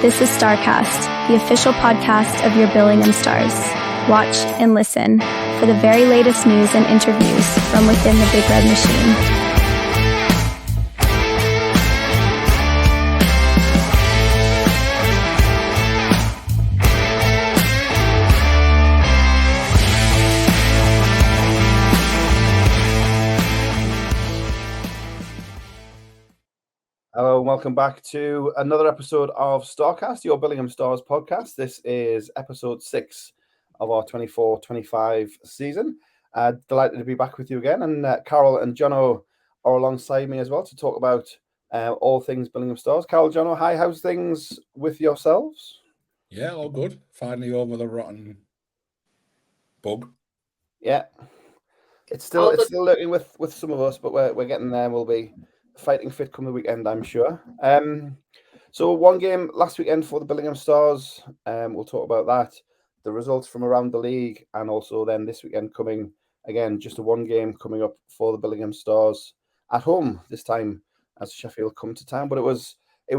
This is STARCAST, the official podcast of your Billingham Stars. Watch and listen for the very latest news and interviews from within the Big Red Machine. Hello and welcome back to another episode of STARCAST, your Billingham Stars podcast. This is episode 6 of our 24-25 season. Delighted to be back with you again. And Carol and Jono are alongside me as well to talk about all things Billingham Stars. Carol, Jono, hi, how's things with yourselves? Yeah, all good. Finally over the rotten bug. Yeah. It's still lurking with some of us, but we're getting there. We'll be fighting fit come the weekend, I'm sure. So one game last weekend for the Billingham Stars. We'll talk about that, the results from around the league, and also then this weekend coming again, just a one game coming up for the Billingham Stars at home this time as Sheffield come to town. But it was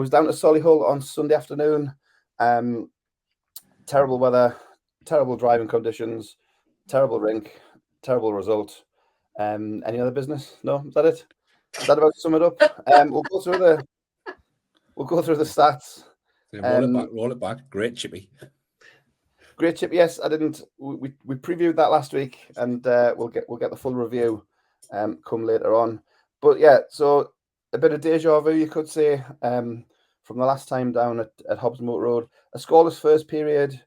down to Solihull on Sunday afternoon. Terrible weather, terrible driving conditions, terrible rink, terrible result. Any other business? No, is that it? Is that about to sum it up? We'll go through the stats. Roll it back. Great chippy. Great chip. Yes, I didn't. We previewed that last week, and we'll get the full review come later on. But yeah, so a bit of deja vu, you could say, from the last time down at Hobbs Moat Road. A scoreless first period,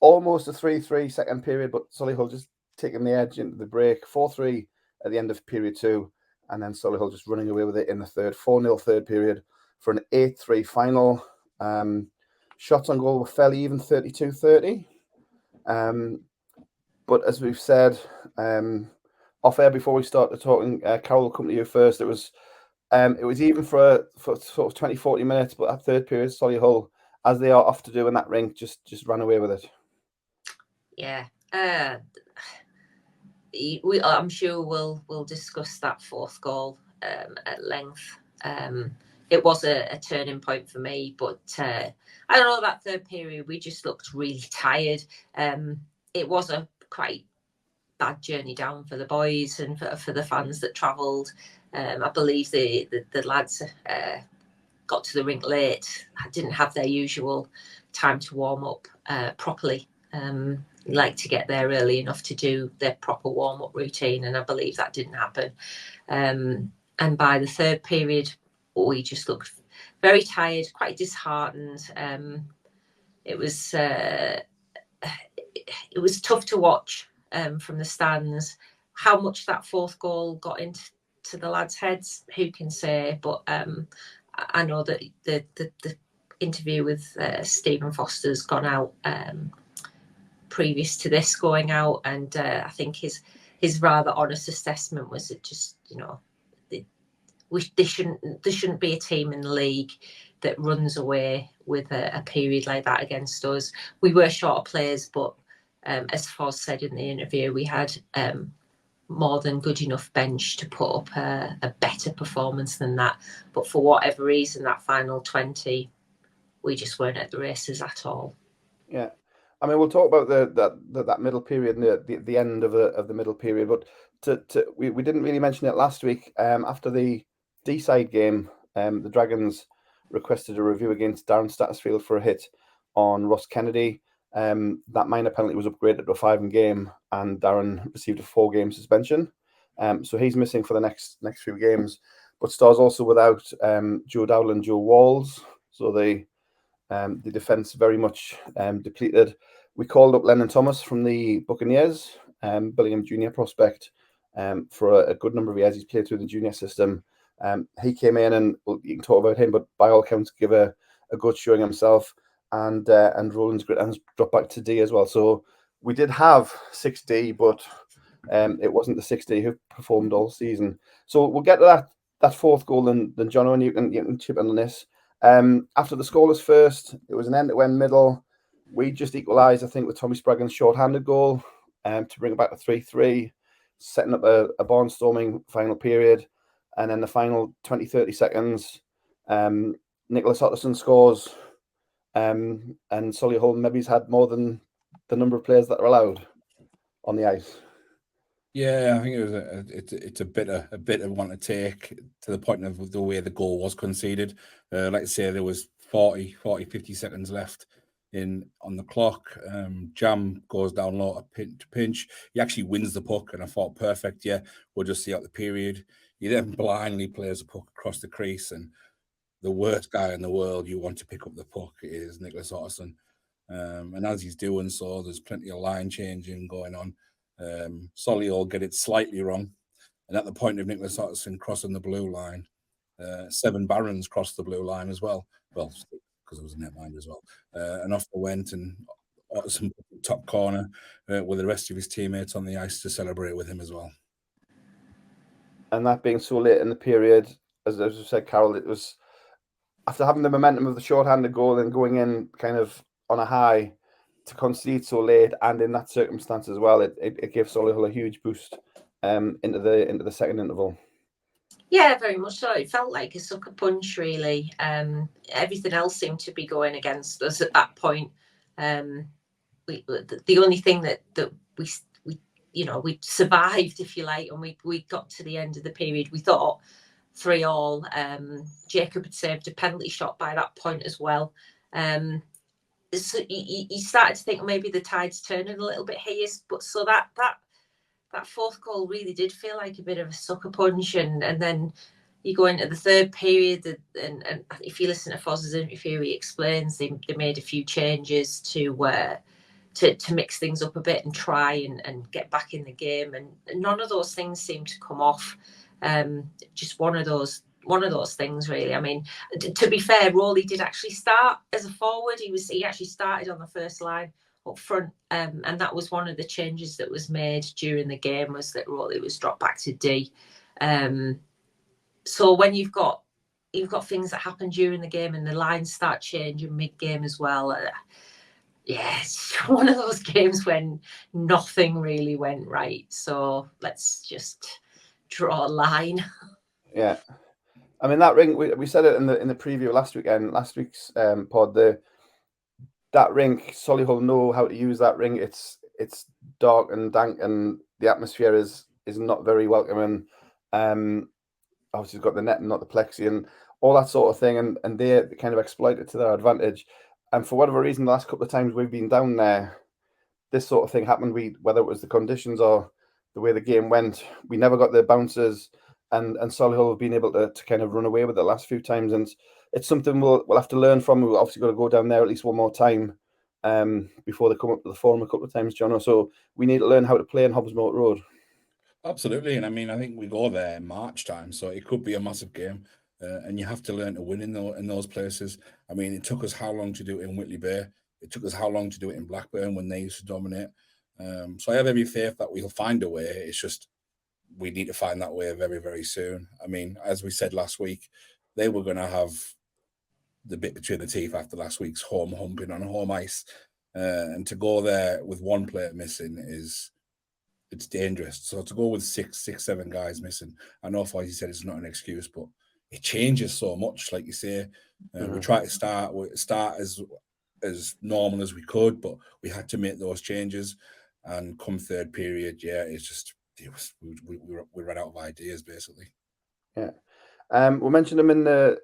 almost a 3-3 second period, but Solihull just taking the edge into the break. 4-3 at the end of period 2. And then Solihull just running away with it in the third. 4-0 third period for an 8-3 final. Shots on goal were fairly even, 32-30. But as we've said, off air before we started talking, Carol will come to you first. It was even for sort of 20-40 minutes, but that third period, Solihull, as they are off to do in that rink, just ran away with it. Yeah. I'm sure we'll discuss that fourth goal at length. It was a turning point for me, but I don't know, that third period we just looked really tired. It was a quite bad journey down for the boys and for the fans that travelled. I believe the lads got to the rink late. Didn't have their usual time to warm up properly. Like to get there early enough to do their proper warm-up routine, and I believe that didn't happen. And by the third period, we just looked very tired, quite disheartened. It was tough to watch from the stands. How much that fourth goal got into the lads' heads, who can say? But I know that the interview with Stephen Foster's gone out previous to this going out, and I think his rather honest assessment was that just, there shouldn't be a team in the league that runs away with a period like that against us. We were short of players, but as Foz said in the interview, we had more than good enough bench to put up a better performance than that. But for whatever reason, that final 20, we just weren't at the races at all. Yeah. I mean, we'll talk about that middle period and the end of the middle period, but we didn't really mention it last week. After the D-side game, the Dragons requested a review against Darren Stattersfield for a hit on Ross Kennedy. That minor penalty was upgraded to a 5 game, and Darren received a 4-game suspension. So he's missing for the next few games. But Stars also without Joe Dowell and Joe Walls, so the defence very much depleted. We called up Lennon Thomas from the Buccaneers, Billingham junior prospect, for a good number of years. He's played through the junior system. He came in, and you can talk about him, but by all accounts, give a good showing himself. And Roland's Gritton's dropped back to D as well. So we did have 6D, but it wasn't the 6D who performed all season. So we'll get to that fourth goal, then Jono, and you can chip in on this. After the scoreless first, it was an end-to-end middle. We just equalised, I think, with Tommy Spraggan's short-handed goal to bring it back to 3-3, setting up a barnstorming final period. And then the final 20-30 seconds, Nicholas Otterson scores and Solihull maybe's had more than the number of players that are allowed on the ice. Yeah, I think it was it's a bitter one to take, to the point of the way the goal was conceded. Like I say, there was 40, 50 seconds left on the clock. Jam goes down low to pinch. He actually wins the puck, and I thought, perfect. Yeah, we'll just see out the period. He then blindly plays the puck across the crease, and the worst guy in the world you want to pick up the puck is Nicholas Otterson. And as he's doing so, there's plenty of line changing going on. Solihull get it slightly wrong, and at the point of Nicholas Otterson crossing the blue line, 7 Barons crossed the blue line as well. Well, because it was a netminder as well. And off they went, and Otterson put the top corner with the rest of his teammates on the ice to celebrate with him as well. And that being so late in the period, as you said, Carol, it was after having the momentum of the shorthanded goal and going in kind of on a high, to concede so late and in that circumstance as well, it gives Solihull a huge boost into the second interval. Yeah, very much so. It felt like a sucker punch, really. Everything else seemed to be going against us at that point. The only thing that we survived, if you like, and we got to the end of the period. We thought 3-3. Jacob had saved a penalty shot by that point as well. So you started to think maybe the tide's turning a little bit here, but so that fourth goal really did feel like a bit of a sucker punch, and then you go into the third period, and if you listen to Fozz's interview, he explains they made a few changes to mix things up a bit and try and get back in the game, and none of those things seemed to come off. Just one of those things, really. I mean, to be fair, Rowley did actually start as a forward. He actually started on the first line up front, and that was one of the changes that was made during the game, was that Rowley was dropped back to D. So when you've got things that happen during the game and the lines start changing mid-game as well, it's one of those games when nothing really went right. So let's just draw a line. Yeah. I mean, that ring, we said it in the preview last week's pod, that rink, Solihull know how to use that ring. It's dark and dank, and the atmosphere is not very welcoming. Obviously, it's got the net and not the plexi and all that sort of thing, and they kind of exploit it to their advantage. And for whatever reason, the last couple of times we've been down there, this sort of thing happened. Whether it was the conditions or the way the game went, we never got the bounces. And Solihull have been able to kind of run away with it the last few times, and it's something we'll have to learn from. We've obviously got to go down there at least one more time before they come up to the Forum a couple of times, John. So we need to learn how to play in Hobbs Moat Road. Absolutely, and I mean, I think we go there in March time, so it could be a massive game, and you have to learn to win in those places. I mean, it took us how long to do it in Whitley Bay? It took us how long to do it in Blackburn when they used to dominate? So I have every faith that we'll find a way. It's just we need to find that way very, very soon. I mean, as we said last week, they were going to have the bit between the teeth after last week's home humping on home ice. And to go there with one player missing it's dangerous. So to go with six, 7 guys missing, I know Foyce said it's not an excuse, but it changes so much. Like you say, we try to start as normal as we could, but we had to make those changes. And come third period, it's just we ran out of ideas basically. Yeah, we mentioned him in the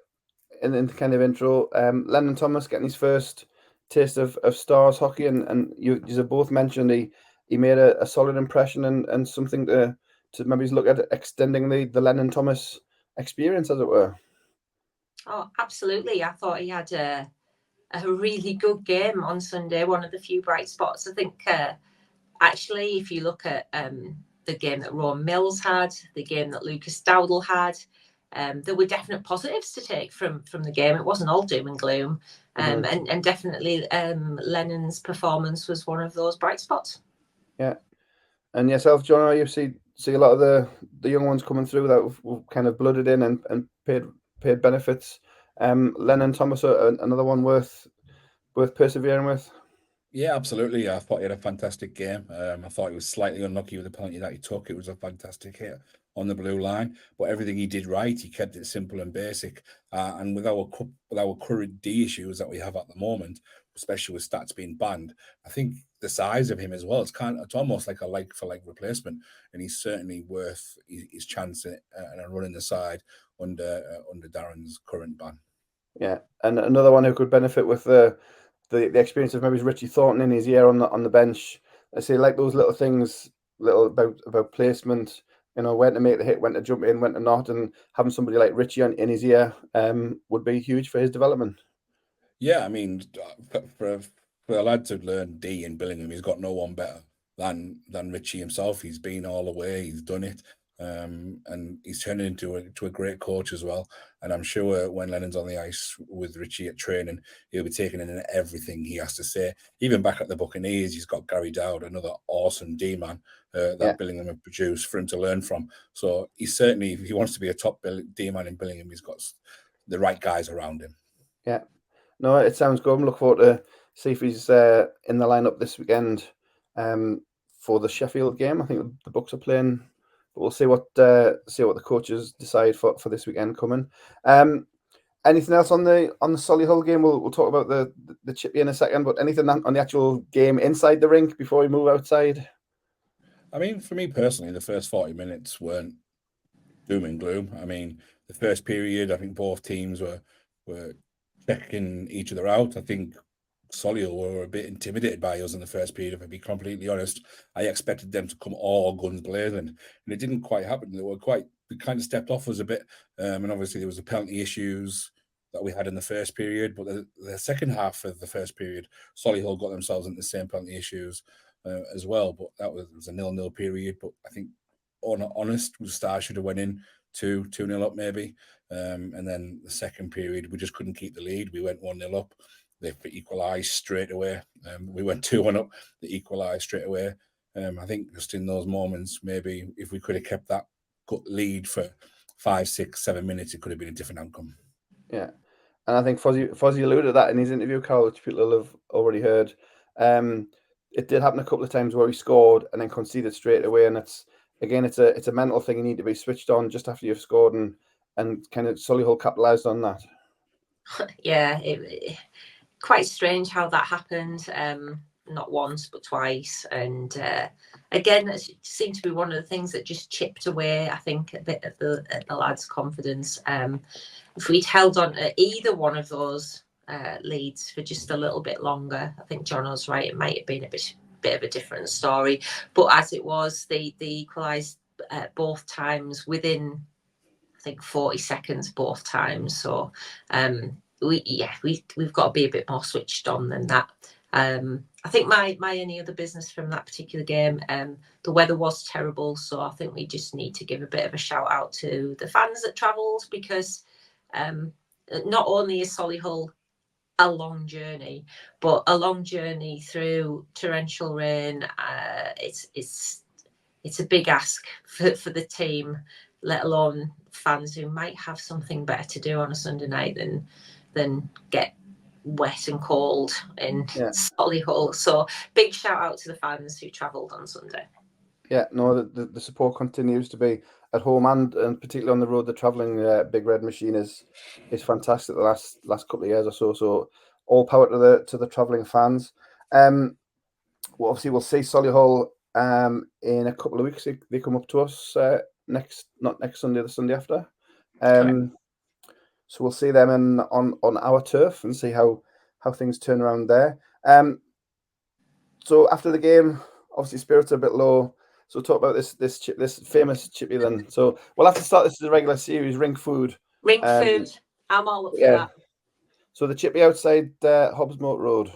kind of intro. Lennon Thomas getting his first taste of Stars hockey, and you have both mentioned he made a solid impression and something to maybe look at extending the Lennon Thomas experience, as it were. Oh, absolutely! I thought he had a really good game on Sunday. One of the few bright spots. I think actually, if you look at the game that Rowan Mills had, the game that Lucas Dowdle had, there were definite positives to take from the game. It wasn't all doom and gloom, and definitely Lennon's performance was one of those bright spots. Yeah, and yourself, John, you see a lot of the young ones coming through that have kind of blooded in and paid benefits. Lennon Thomas, another one worth persevering with. Yeah, absolutely. I thought he had a fantastic game. I thought he was slightly unlucky with the penalty that he took. It was a fantastic hit on the blue line, but everything he did right, he kept it simple and basic. And with our current D issues that we have at the moment, especially with stats being banned, I think the size of him as well, it's almost like a like for like replacement, and he's certainly worth his chance and a run in the side under Darren's current ban. Yeah, and another one who could benefit with the experience of maybe is Richie Thornton in his year on the bench. I say like those little things, little about placement, when to make the hit, when to jump in, when to not, and having somebody like Richie in his ear would be huge for his development. Yeah, I mean, for a lad to learn D in Billingham, he's got no one better than Richie himself. He's been all the way, he's done it, and he's turning into a great coach as well. And I'm sure when Lennon's on the ice with Richie at training, he'll be taking in everything he has to say. Even back at the Buccaneers, he's got Gary Dowd, another awesome D man that Billingham have produced for him to learn from. So he's certainly, if he wants to be a top D man in Billingham, he's got the right guys around him. Yeah. No, it sounds good. I'm looking forward to see if he's in the lineup this weekend for the Sheffield game. I think the Bucks are playing, but we'll see what the coaches decide for this weekend coming. Anything else on the Solihull game? We'll talk about the chippy in a second, but anything on the actual game inside the rink before we move outside? I mean, for me personally, the first 40 minutes weren't doom and gloom. I mean, the first period, I think both teams were checking each other out. I think Solihull were a bit intimidated by us in the first period, if I be completely honest. I expected them to come all guns blazing, and it didn't quite happen. We kind of stepped off us a bit, and obviously there was the penalty issues that we had in the first period. But the second half of the first period, Solihull got themselves into the same penalty issues as well. But that was a 0-0 period. But I think, honest, the Stars should have went in 2-0 up maybe. And then the second period, we just couldn't keep the lead. We went 1-0 up. They equalised straight away. We went 2-1 up. They equalised straight away. I think just in those moments, maybe if we could have kept that lead for 5, 6, 7 minutes, it could have been a different outcome. Yeah. And I think Fozzie alluded to that in his interview, Carl, which people will have already heard. It did happen a couple of times where he scored and then conceded straight away. And it's a mental thing. You need to be switched on just after you've scored, and kind of Solihull capitalised on that. Yeah, quite strange how that happened. Not once, but twice. And again, it seemed to be one of the things that just chipped away, I think, a bit at the lads' confidence. If we'd held on to either one of those leads for just a little bit longer, I think Jono's right, it might have been a bit of a different story. But as it was, they equalised both times within, I think, 40 seconds both times. So we've got to be a bit more switched on than that. I think my only other business from that particular game, the weather was terrible, so I think we just need to give a bit of a shout out to the fans that travelled, because not only is Solihull a long journey, but a long journey through torrential rain. It's a big ask for the team, let alone fans who might have something better to do on a Sunday night than get wet and cold in Solihull. So big shout out to the fans who travelled on Sunday. Yeah, no, the support continues to be at home and particularly on the road. The travelling Big Red Machine is fantastic the last couple of years or so. So all power to the travelling fans. Well, obviously we'll see Solihull in a couple of weeks. They come up to us not next Sunday, the Sunday after. So we'll see them on our turf and see how things turn around there. So after the game, obviously spirits are a bit low. So talk about this famous chippy then. So we'll have to start this as a regular series, Rink Food. Rink Food. I'm all up for that. So the chippy outside Hobbs Moat Road.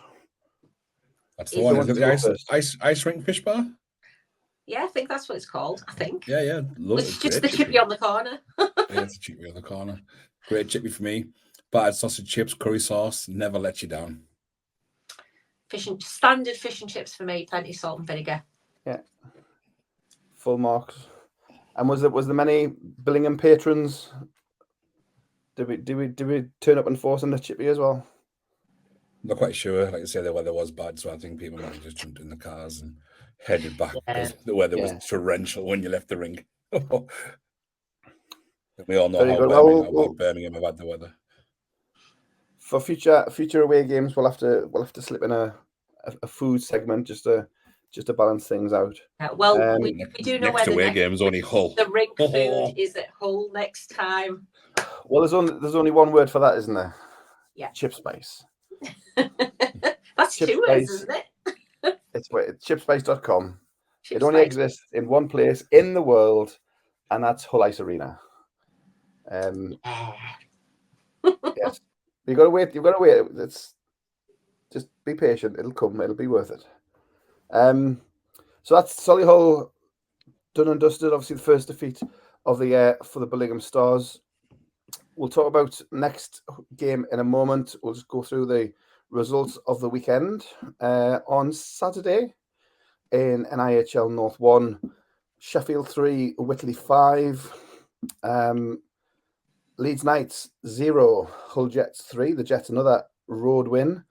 That's the one. Is it the ice rink fish bar? Yeah, I think that's what it's called. I think. Yeah. It's just the chippy on the corner. Yeah, it's a chippy on the corner. Great chippy for me. Battered sausage chips, curry sauce, never let you down. Standard fish and chips for me. Plenty of salt and vinegar. Yeah. Full marks. And was there many Billingham patrons? Did we turn up and force them the chippy as well? I'm not quite sure. Like I say, the weather was bad, so I think people might have just jumped in the cars and headed back because the weather was torrential when you left the rink. We all know Very how good. Birmingham have had the weather. For future away games, we'll have to slip in a food segment just to balance things out. Well, we do know next where away games only Hull. The rink food is at Hull next time. Well, there's only one word for that, isn't there? Yeah. Chip spice. That's Chip 2 words, isn't it? It's chipspice.com. Chip It only spice. exists in one place in the world, and that's Hull Ice Arena. Yes, you've got to wait. It's just be patient. It'll come. It'll be worth it. So that's Solihull done and dusted. Obviously, the first defeat of the year for the Billingham Stars. We'll talk about next game in a moment. We'll just go through the results of the weekend. On Saturday, in NIHL North 1, Sheffield 3, Whitley 5, Leeds Knights 0, Hull Jets 3. The Jets another road win.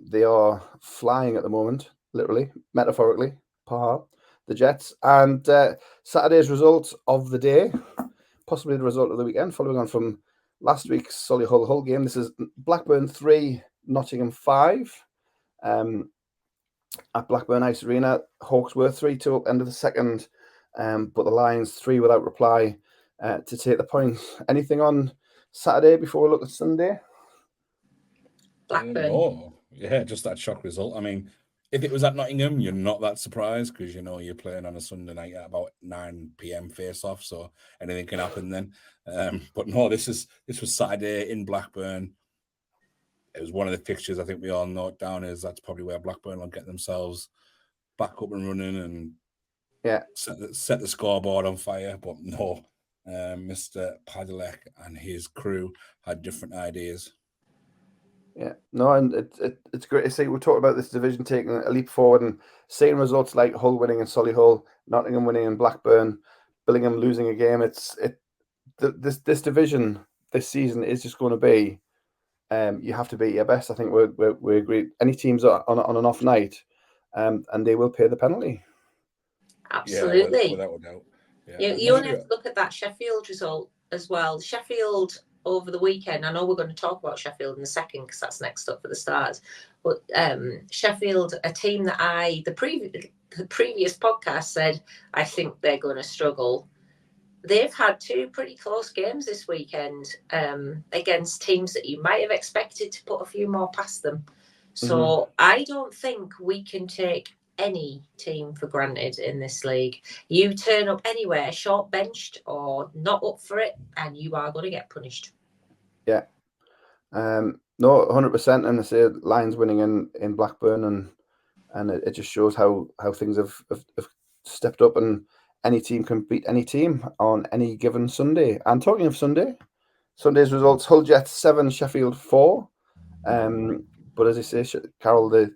They are flying at the moment, literally, metaphorically. The Jets. And Saturday's result of the day, possibly the result of the weekend, following on from last week's Solihull Hull game. This is Blackburn 3, Nottingham 5. At Blackburn Ice Arena, Hawks were 3-2 up end of the second, but the Lions 3 without reply to take the points. Anything on Saturday before we look at Sunday? Blackburn. Yeah, just that shock result. I mean, if it was at Nottingham, you're not that surprised because you're playing on a Sunday night at about 9 p.m. face-off, so anything can happen then. But no, this was Saturday in Blackburn. It was one of the fixtures I think we all note down is that's probably where Blackburn will get themselves back up and running and set the scoreboard on fire. But no, Mr. Padalek and his crew had different ideas. Yeah, no, and it's great to see. We talked about this division taking a leap forward and seeing results like Hull winning in Solihull, Nottingham winning in Blackburn, Billingham losing a game. This division this season is just going to be. You have to be your best. I think we agree. Any teams on an off night, and they will pay the penalty. Absolutely, without a doubt. Yeah. You only have to look at that Sheffield result as well. Sheffield over the weekend. I know we're going to talk about Sheffield in a second because that's next up for the Stars. But Sheffield, a team that the previous podcast said I think they're going to struggle. They've had 2 pretty close games this weekend against teams that you might have expected to put a few more past them. So I don't think we can take any team for granted in this league. You turn up anywhere short benched or not up for it, and you are going to get punished. Yeah, no, 100%. And I say Lions winning in Blackburn, and it just shows how things have stepped up, and any team can beat any team on any given Sunday. And talking of Sunday's results: Hull Jets 7, Sheffield 4. But as I say, Carol, the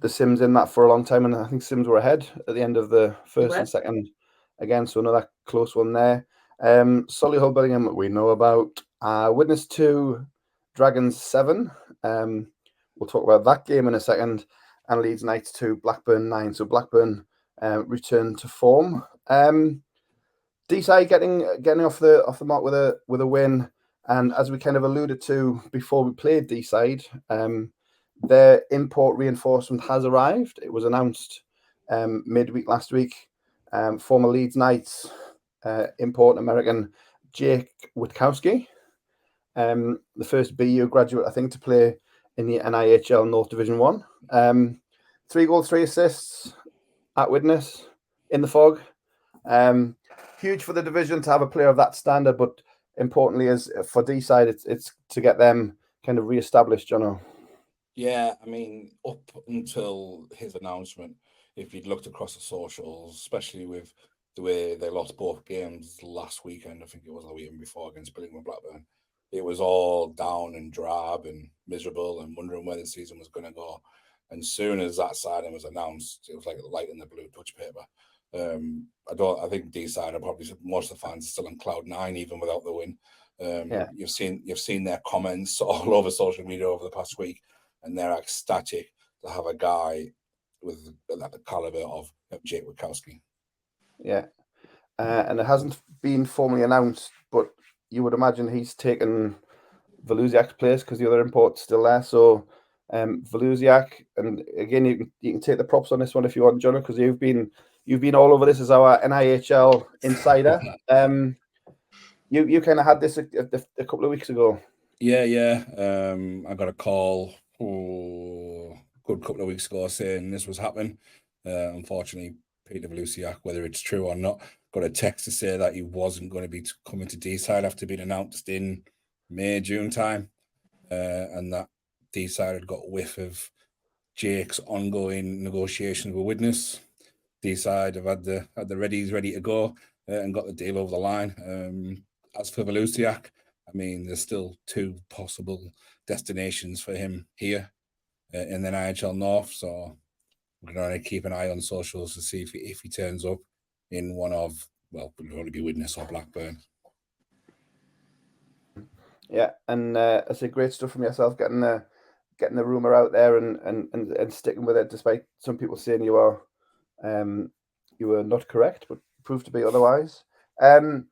Sims in that for a long time, and I think Sims were ahead at the end of the first and second again, so another close one there. Solihull Billingham we know about. Widnes 2, Dragons 7. We'll talk about that game in a second. And Leeds Knights 2, Blackburn 9. So Blackburn return to form. Deja getting off the mark with a win, and as we kind of alluded to before we played Deeside, their import reinforcement has arrived. It was announced midweek last week. Former Leeds Knights import American Jake Witkowski, the first BU graduate I think to play in the NIHL North Division 1. 3 goals, 3 assists at Widnes in the fog. Huge for the division to have a player of that standard, but importantly, as for Deeside, it's to get them kind of re-established, Jono. Yeah, I mean, up until his announcement, if you'd looked across the socials, especially with the way they lost both games last weekend, I think it was the weekend before against Billingham and Blackburn, it was all down and drab and miserable and wondering where the season was going to go. And soon as that signing was announced, it was like a light in the blue touch paper. I think Deeside are probably most of the fans are still on cloud 9 even without the win. You've seen their comments all over social media over the past week, and they're ecstatic to have a guy with the caliber of Jake Witkowski. Yeah, and it hasn't been formally announced, but you would imagine he's taken Valuziak's place because the other import's still there. So Valuziak, and again, you can take the props on this one if you want, John, because you've been all over this as our NIHL insider. You kind of had this a couple of weeks ago. Yeah. I got a call a good couple of weeks ago saying this was happening. Unfortunately, Peter Valuziak, whether it's true or not, got a text to say that he wasn't going to be coming to D-side after being announced in May, June time, and that D-side had got whiff of Jake's ongoing negotiations with Widnes. D-side have had the readies ready to go and got the deal over the line. As for Valuziak, I mean, there's still 2 possible destinations for him here in the NIHL North, so we're going to keep an eye on socials to see if he turns up in one of, well, it'll probably be Widnes or Blackburn. Yeah, and it's a great stuff from yourself getting the rumor out there and sticking with it, despite some people saying you were not correct, but proved to be otherwise. And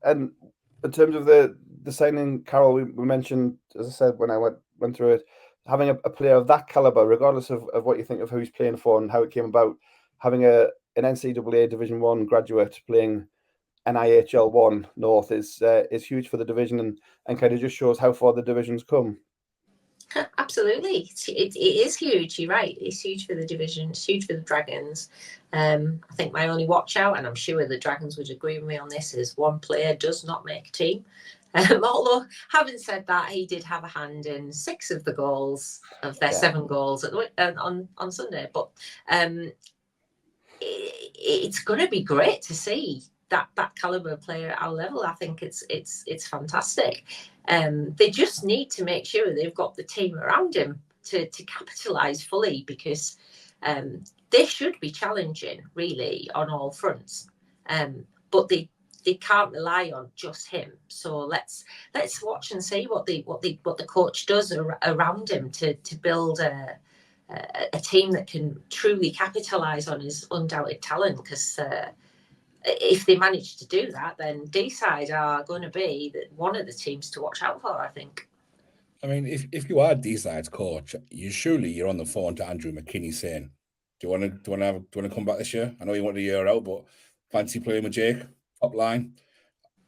in terms of the signing, Carol, we mentioned, as I said when I went through it, having a player of that caliber, regardless of what you think of who he's playing for and how it came about, having an NCAA Division 1 graduate playing NIHL 1 North is huge for the division and kind of just shows how far the division's come. Absolutely, it is huge. You're right. It's huge for the division. It's huge for the Dragons. I think my only watch out, and I'm sure the Dragons would agree with me on this, is one player does not make a team. Although, having said that, he did have a hand in 6 of the goals of their 7 goals on Sunday. But it's going to be great to see that caliber of player at our level. I think it's fantastic. They just need to make sure they've got the team around him to capitalise fully, because they should be challenging really on all fronts. But they can't rely on just him. So let's watch and see what the coach does around him to build a team that can truly capitalise on his undoubted talent. Because if they manage to do that, then D-side are going to be one of the teams to watch out for, I think. I mean, if you are D-side's coach, you're on the phone to Andrew McKinney saying, "Do you want to come back this year? I know you want a year out, but fancy playing with Jake top line."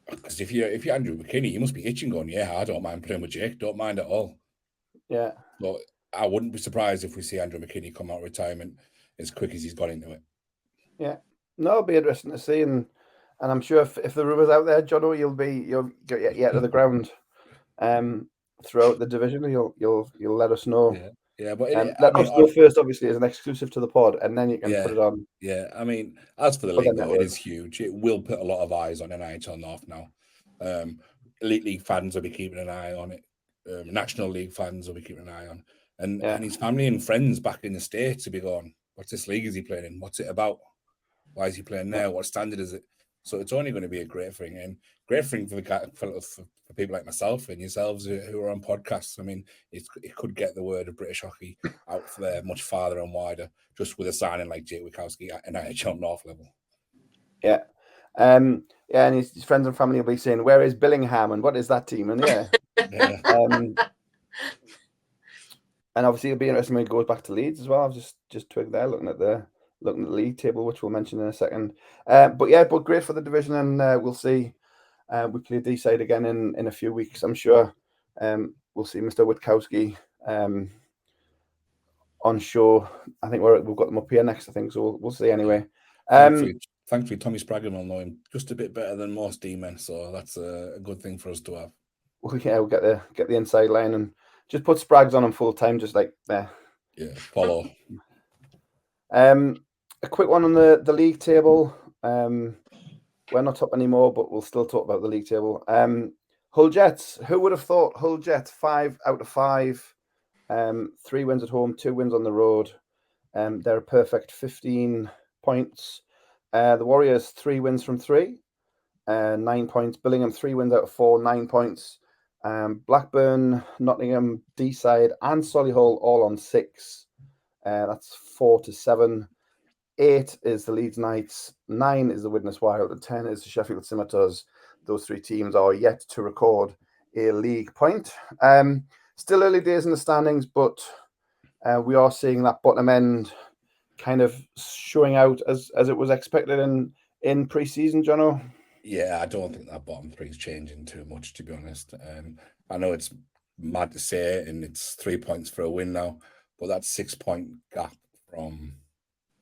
Because if you're Andrew McKinney, you must be itching, going, "Yeah, I don't mind playing with Jake. Don't mind at all." Yeah. But I wouldn't be surprised if we see Andrew McKinney come out of retirement as quick as he's got into it. Yeah. No, it'll be interesting to see, and I'm sure if the rumours out there, Jono, you'll get to the ground throughout the division. You'll let us know. Yeah, but let us know first, obviously, as an exclusive to the pod, and then you can put it on. Yeah, I mean, as for the league, though, it is huge. It will put a lot of eyes on NIHL North now. Elite League fans will be keeping an eye on it. National League fans will be keeping an eye on, and his family and friends back in the States will be going, "What's this league is he playing in? What's it about? Why is he playing there? What standard is it?" So it's only going to be a great thing, and great thing for people like myself and yourselves who are on podcasts. I mean, it could get the word of British hockey out there much farther and wider, just with a signing like Jake Wikowski at NIHL North level. Yeah. And his friends and family will be saying, "Where is Billingham and what is that team?" And and obviously it'll be interesting when it goes back to Leeds as well. I've just twigged there looking at the league table, which we'll mention in a second. But great for the division, and we'll see. We play D-side again in a few weeks, I'm sure. We'll see Mr. Witkowski on show. I think we've got them up here next, I think, so we'll see anyway. Thankfully, Tommy Spraggan will know him just a bit better than most D-men, so that's a good thing for us to have. We'll get the inside line and just put Sprags on him full time, just like there. Yeah, follow. A quick one on the league table. We're not top anymore, but we'll still talk about the league table. Hull Jets. Who would have thought Hull Jets 5 out of 5, 3 wins at home, 2 wins on the road. They're a perfect 15 points. The Warriors 3 wins from 3, 9 points. Billingham 3 wins out of 4, 9 points. Blackburn, Nottingham, D-side, and Solihull all on 6. That's 4 to 7. 8 is the Leeds Knights, 9 is the Widnes Wild, and 10 is the Sheffield Scimitars. Those 3 teams are yet to record a league point. Still early days in the standings, but we are seeing that bottom end kind of showing out as it was expected in pre-season, Jono. Yeah, I don't think that bottom 3 is changing too much, to be honest. I know it's mad to say it, and it's 3 points for a win now, but that 6-point gap from,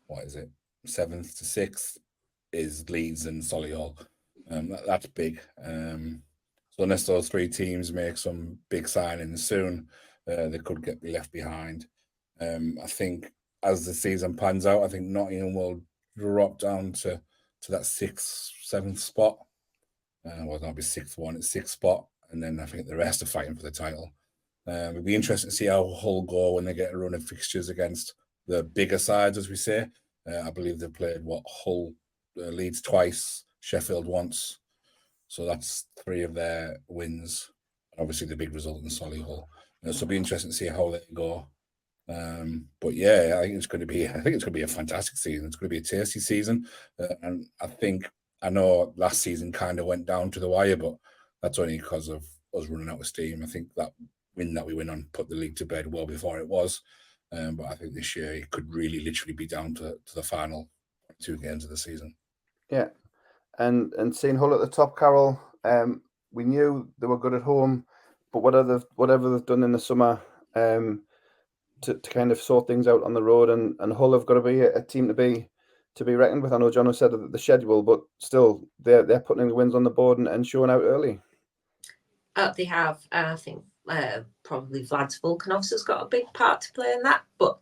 what is it, 7th to 6th is Leeds and Solihull. That's big. So unless those 3 teams make some big signings soon, they could get left behind. I think as the season pans out, I think Nottingham will drop down to that 6th, 7th spot. Well, that'll be 6th one, it's 6th spot, and then I think the rest are fighting for the title. It'd be interesting to see how Hull go when they get a run of fixtures against the bigger sides, as we say. I believe they've played Hull, Leeds twice, Sheffield once, so that's 3 of their wins. Obviously, the big result in Solihull. So it'll be interesting to see how they go. But yeah, I think it's going to be a fantastic season. It's going to be a tasty season, and I know last season kind of went down to the wire, but that's only because of us running out of steam. I think that win that we went on put the league to bed well before it was, but I think this year it could really literally be down to the final 2 games of the season. Yeah, and seeing Hull at the top, Carol, we knew they were good at home, but whatever they've done in the summer, to kind of sort things out on the road, and Hull have got to be a team to be reckoned with. I know John said the schedule, but still they're putting the wins on the board and showing out early. They have. I think probably Vlad's Volkanovs has got a big part to play in that. But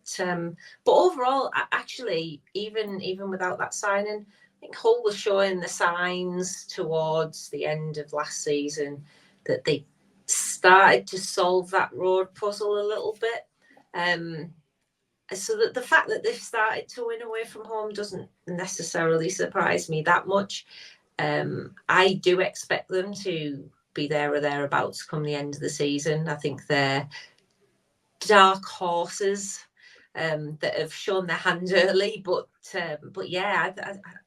overall, actually, even without that signing, I think Hull was showing the signs towards the end of last season that they started to solve that road puzzle a little bit. So that the fact that they've started to win away from home doesn't necessarily surprise me that much. I do expect them to be there or thereabouts come the end of the season. I think they're dark horses that have shown their hand early, but yeah,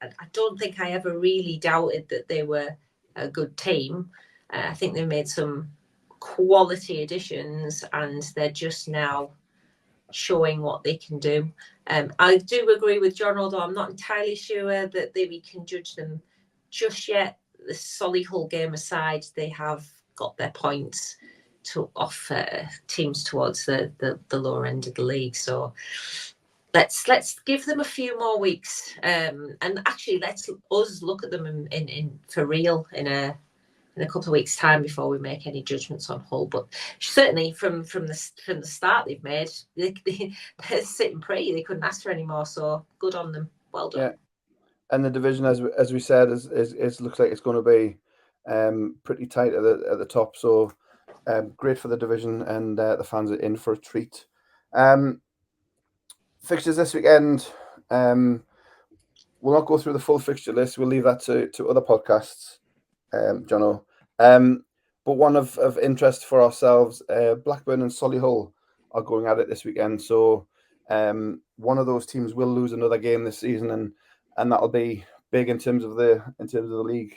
I don't think I ever really doubted that they were a good team. I think they made some quality additions, and they're just now showing what they can do. I do agree with John, although I'm not entirely sure that we can judge them just yet. The Solihull game aside, they have got their points to offer teams towards the lower end of the league. So let's give them a few more weeks, and actually let's us look at them in for real in a couple of weeks' time before we make any judgments on Hull. But certainly from the start they've made, they're sitting pretty. They couldn't ask for any more. So good on them. Well done. Yeah, and the division, as we said, is looks like it's going to be pretty tight at the top. So great for the division, and the fans are in for a treat. Fixtures this weekend. We'll not go through the full fixture list. We'll leave that to other podcasts, Jono. But one of interest for ourselves, Blackburn and Solihull are going at it this weekend. So one of those teams will lose another game this season, and that'll be big in terms of the league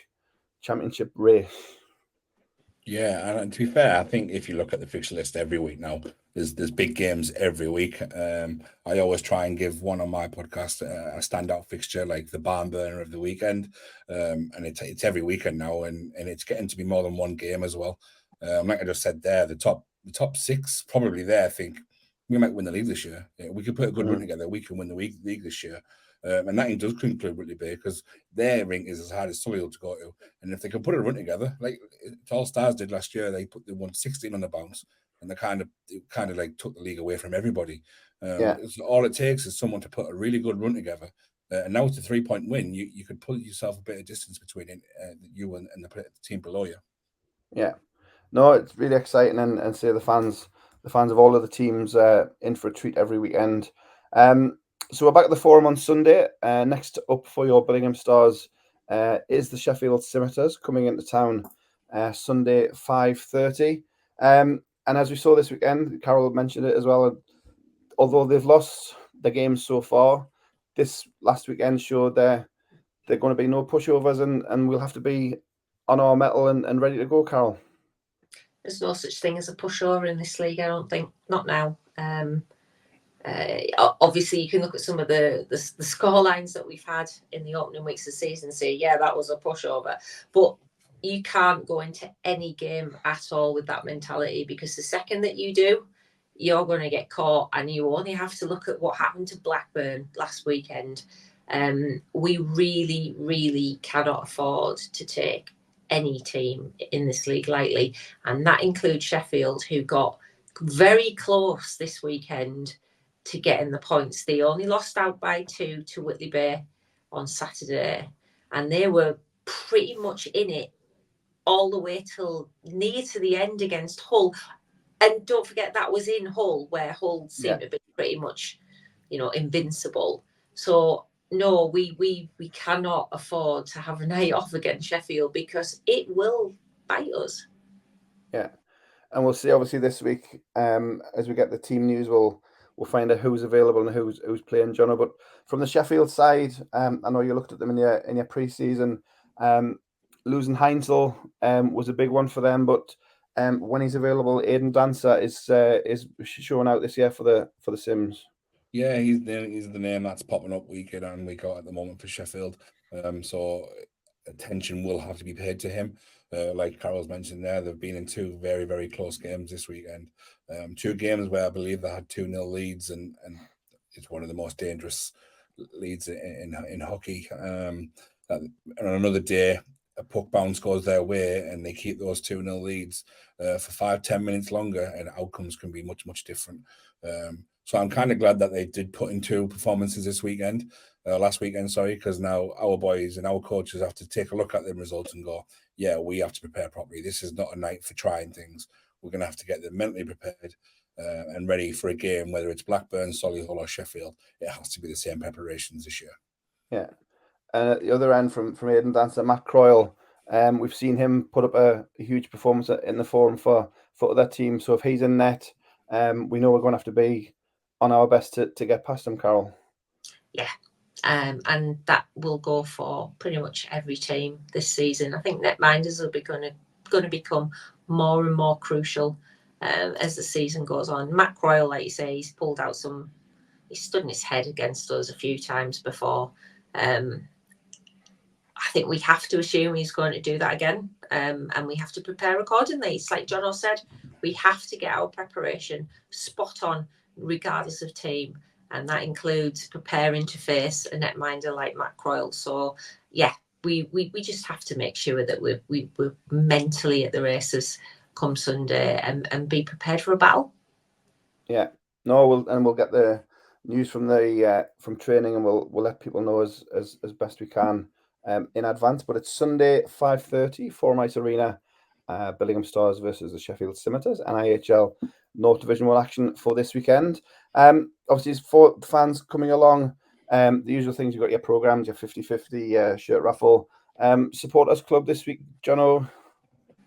championship race. Yeah, and to be fair, I think if you look at the fixture list every week now, there's big games every week. I always try and give one on my podcast a standout fixture, like the barn burner of the weekend, and it's every weekend now, and it's getting to be more than one game as well. Like I just said there, the top 6 probably there. I think we might win the league this year. We could put a good run together. We can win the league this year. And that does conclude Whitley Bay, because their ring is as hard as Solihull to go to. And if they can put a run together, like All Stars did last year, they won 16 on the bounce, and they kind of like took the league away from everybody. So all it takes is someone to put a really good run together. And now it's a 3-point win. You could put yourself a bit of distance between you and the team below you. Yeah, no, it's really exciting, and say the fans of all of the teams in for a treat every weekend. So we're back at the Forum on Sunday. Next up for your Billingham Stars is the Sheffield Scimitars coming into town Sunday 5:30. And as we saw this weekend, Carol mentioned it as well. Although they've lost the games so far, this last weekend showed they're going to be no pushovers, and we'll have to be on our mettle and ready to go, Carol. There's no such thing as a pushover in this league, I don't think. Not now. Obviously, you can look at some of the score lines that we've had in the opening weeks of the season and say, yeah, that was a pushover. But you can't go into any game at all with that mentality, because the second that you do, you're going to get caught. And you only have to look at what happened to Blackburn last weekend. We really, really cannot afford to take any team in this league lightly. And that includes Sheffield, who got very close this weekend to getting the points. They only lost out by 2 to Whitley Bay on Saturday, and they were pretty much in it all the way till near to the end against Hull. And don't forget, that was in Hull, where Hull seemed to be pretty much, invincible. So no, we cannot afford to have a night off against Sheffield, because it will bite us. Yeah, and we'll see. Obviously, this week, as we get the team news, we'll find out who's available and who's playing, Jono. But from the Sheffield side, I know you looked at them in your pre-season. Losing Heinzel was a big one for them, but when he's available, Aidan Dancer is showing out this year for the Sims. Yeah, he's the name that's popping up week in and week out at the moment for Sheffield. So attention will have to be paid to him. Like Carol's mentioned there, they've been in 2 very, very close games this weekend. 2 games where I believe they had 2-0 leads, and it's one of the most dangerous leads in hockey. And on another day, a puck bounce goes their way and they keep those 2-0 leads for 5-10 minutes longer, and outcomes can be much, much different. So I'm kind of glad that they did put in 2 performances last weekend, because now our boys and our coaches have to take a look at the results and go, yeah, we have to prepare properly. This is not a night for trying things. We're going to have to get them mentally prepared and ready for a game, whether it's Blackburn, Solihull or Sheffield. It has to be the same preparations this year. Yeah. And at the other end, from Aidan Dancer, Matt Croyle, we've seen him put up a huge performance in the forum for other teams. So if he's in net, we know we're going to have to be on our best to get past him, Carol. Yeah. And that will go for pretty much every team this season. I think netminders will be going to become more and more crucial as the season goes on. Matt Croyle, like you say, he's stood in his head against us a few times before. I think we have to assume he's going to do that again, and we have to prepare accordingly. It's like Jono said, we have to get our preparation spot on regardless of team, and that includes preparing to face a netminder like Matt Croyle. So yeah, we just have to make sure that we're mentally at the races come Sunday and be prepared for a battle. Yeah, no, we'll get the news from training, and we'll let people know as best we can in advance. But it's Sunday 5:30, Forum Ice Arena, Billingham Stars versus the Sheffield Scimitars, NIHL North Division 1 action for this weekend. Obviously, for fans coming along, the usual things. You've got your programs, your 50-50 shirt raffle. Supporters Club this week, Jono,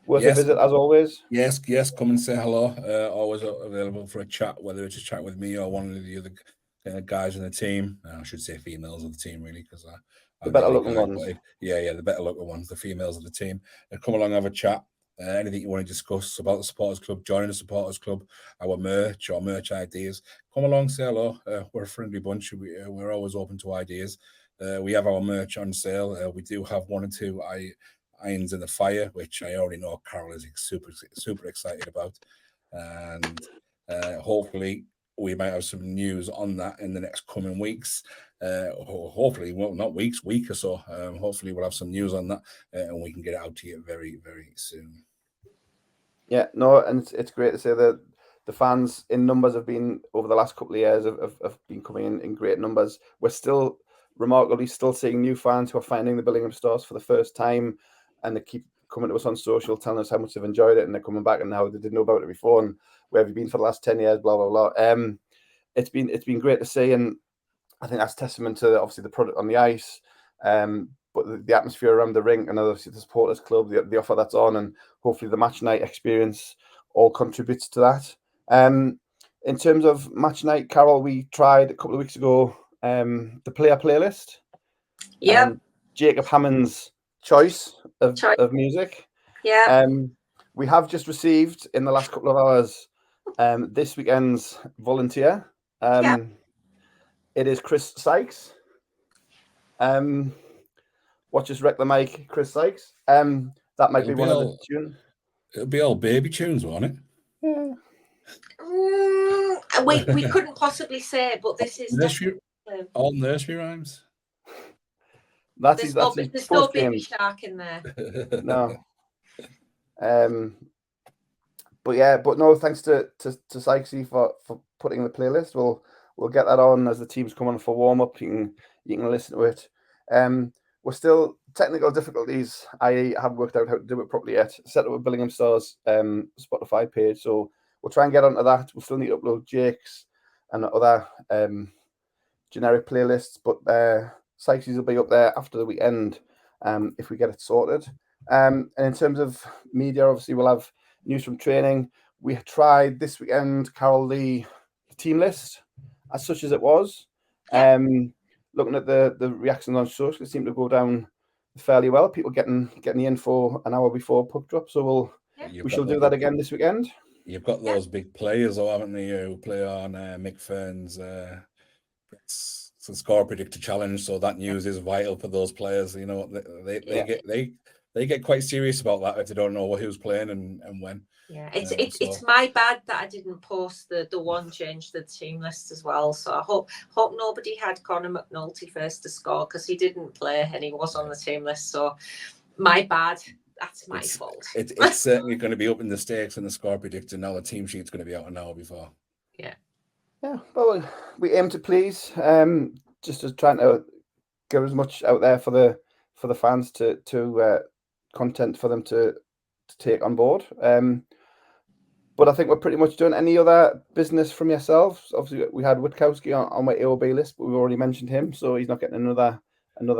worth a visit as always. Yes, come and say hello. Always available for a chat, whether it's a chat with me or one of the other guys in the team. I should say females of the team, really, because the better looking ones. The better looking ones, the females of the team. Come along, have a chat. Anything you want to discuss about the Supporters Club, join the Supporters Club, our merch or merch ideas, come along, say hello. We're a friendly bunch. We're always open to ideas. We have our merch on sale. We do have 1 or 2 irons in the fire, which I already know Carol is super excited about. And hopefully we might have some news on that in the next coming weeks. Hopefully, well, not weeks, week or so. Hopefully we'll have some news on that and we can get it out to you very, very soon. Yeah, no, and it's great to say that the fans in numbers have been, over the last couple of years, have been coming in great numbers. We're still remarkably seeing new fans who are finding the Billingham Stars for the first time, and they keep coming to us on social, telling us how much they've enjoyed it, and they're coming back and how they didn't know about it before, and where have you been for the last 10 years, blah, blah, blah. It's been great to see, and I think that's testament to obviously the product on the ice, but the atmosphere around the rink, and obviously the Supporters Club, the offer that's on, and hopefully the match night experience all contributes to that. In terms of match night, Carol, we tried a couple of weeks ago the player playlist. Yep. Jacob Hammond's choice of music. Yeah. We have just received in the last couple of hours this weekend's volunteer. It is Chris Sykes. Watch us wreck the mic, Chris Sykes. That might be one of the tunes. It'll be all baby tunes, won't it? Yeah. We couldn't possibly say, but this is all nursery rhymes. There's no baby shark in there. No. But no, thanks to Sykesy for putting the playlist. We'll get that on as the teams come on for warm up. You can listen to it. We're still technical difficulties. I haven't worked out how to do it properly yet. Set up a Billingham Stars Spotify page, so we'll try and get onto that. We'll still need to upload Jake's and other generic playlists, but Sykesy's will be up there after the weekend if we get it sorted. And in terms of media, obviously we'll have news from training. We tried this weekend, Carol, the team list as such as it was. Looking at the reactions on social, it seemed to go down fairly well. People getting the info an hour before puck drop. So we shall do that again this weekend. You've got those big players, though, haven't you? Who play on Mick Fern's score predictor challenge. So that news is vital for those players. You know, they get quite serious about that if they don't know who's playing and when. Yeah, it's my bad that I didn't post the one change to the team list as well. So I hope nobody had Conor McNulty first to score because he didn't play and he was on the team list. So my bad. That's my fault. It's certainly going to be up in the stakes and the score predictor now. The team sheet's going to be out an hour before. Yeah. Well, we aim to please. Just as trying to get as much out there for the fans to content for them to take on board. But I think we're pretty much done. Any other business from yourselves? Obviously, we had Witkowski on my AOB list, but we've already mentioned him, so he's not getting another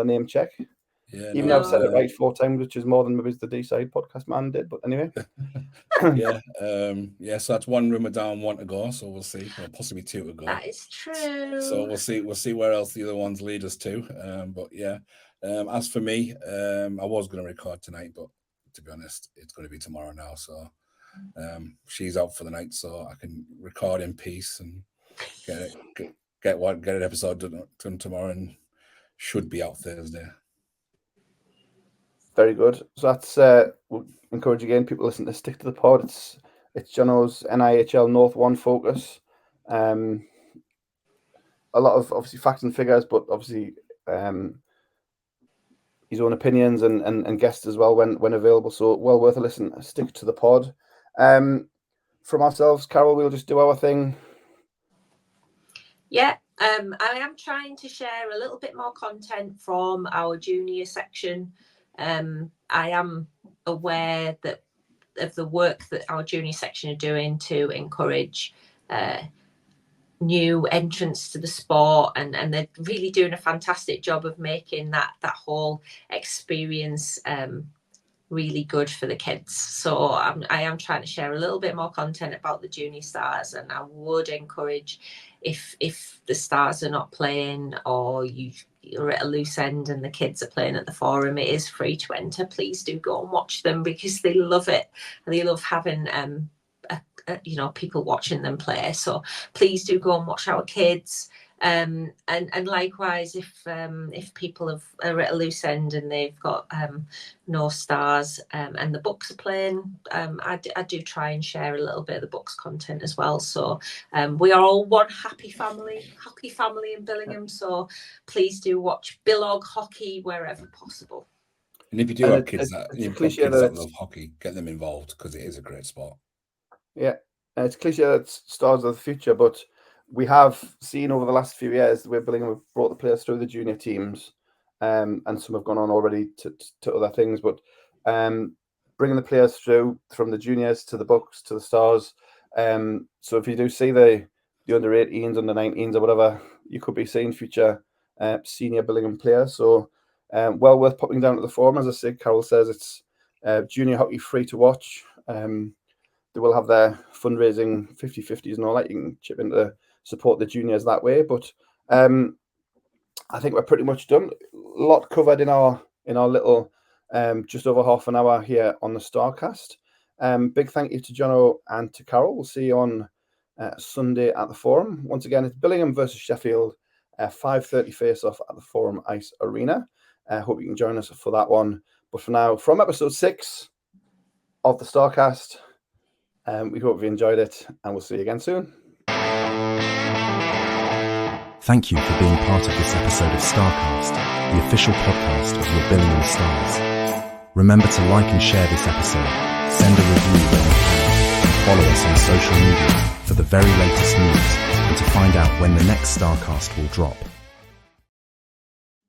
name check. Yeah, even though I've said it right 4 times, which is more than maybe the D-side podcast man did. But anyway, so that's 1 rumor down, 1 to go. So we'll see, or possibly 2 to go. That is true. So we'll see where else the other ones lead us to. But yeah, as for me, I was going to record tonight, but to be honest, it's going to be tomorrow now. So she's out for the night, so I can record in peace and get an episode done tomorrow, and should be out Thursday. Very good. So that's we'll encourage again people listen to stick to the pod. It's Jono's NIHL North 1 focus. A lot of obviously facts and figures, but obviously his own opinions and guests as well when available. So well worth a listen. Stick to the pod. From ourselves, Carol, we'll just do our thing. Yeah. I am trying to share a little bit more content from our junior section. I am aware of the work that our junior section are doing to encourage new entrants to the sport, and they're really doing a fantastic job of making that whole experience really good for the kids. So I am trying to share a little bit more content about the junior stars, and I would encourage if the stars are not playing or you're at a loose end and the kids are playing at the forum, it is free to enter. Please do go and watch them because they love it and they love having people watching them play. So please do go and watch our kids. And likewise, if people are at a loose end and they've got no stars and the books are playing, I do try and share a little bit of the books content as well. So we are all one hockey family in Billingham. So please do watch Billog Hockey wherever possible. And if you do have kids that love hockey, get them involved because it is a great sport. Yeah, it's cliche that it's stars of the future, but we have seen over the last few years the way Billingham have brought the players through the junior teams, and some have gone on already to other things. But bringing the players through from the juniors to the books to the stars. So if you do see the under 18s, under 19s, or whatever, you could be seeing future senior Billingham players. So well worth popping down to the forum. As I said, Carol says it's junior hockey free to watch. They will have their fundraising 50-50s and all that. You can chip in to support the juniors that way. But I think we're pretty much done. A lot covered in our little just over half an hour here on the STARCAST. Big thank you to Jono and to Carol. We'll see you on Sunday at the Forum. Once again, it's Billingham versus Sheffield, 5:30 face-off at the Forum Ice Arena. Hope you can join us for that one. But for now, from episode 6 of the STARCAST, we hope you enjoyed it, and we'll see you again soon. Thank you for being part of this episode of STARCAST, the official podcast of your Billingham Stars. Remember to like and share this episode, send a review when you can, and follow us on social media for the very latest news and to find out when the next STARCAST will drop.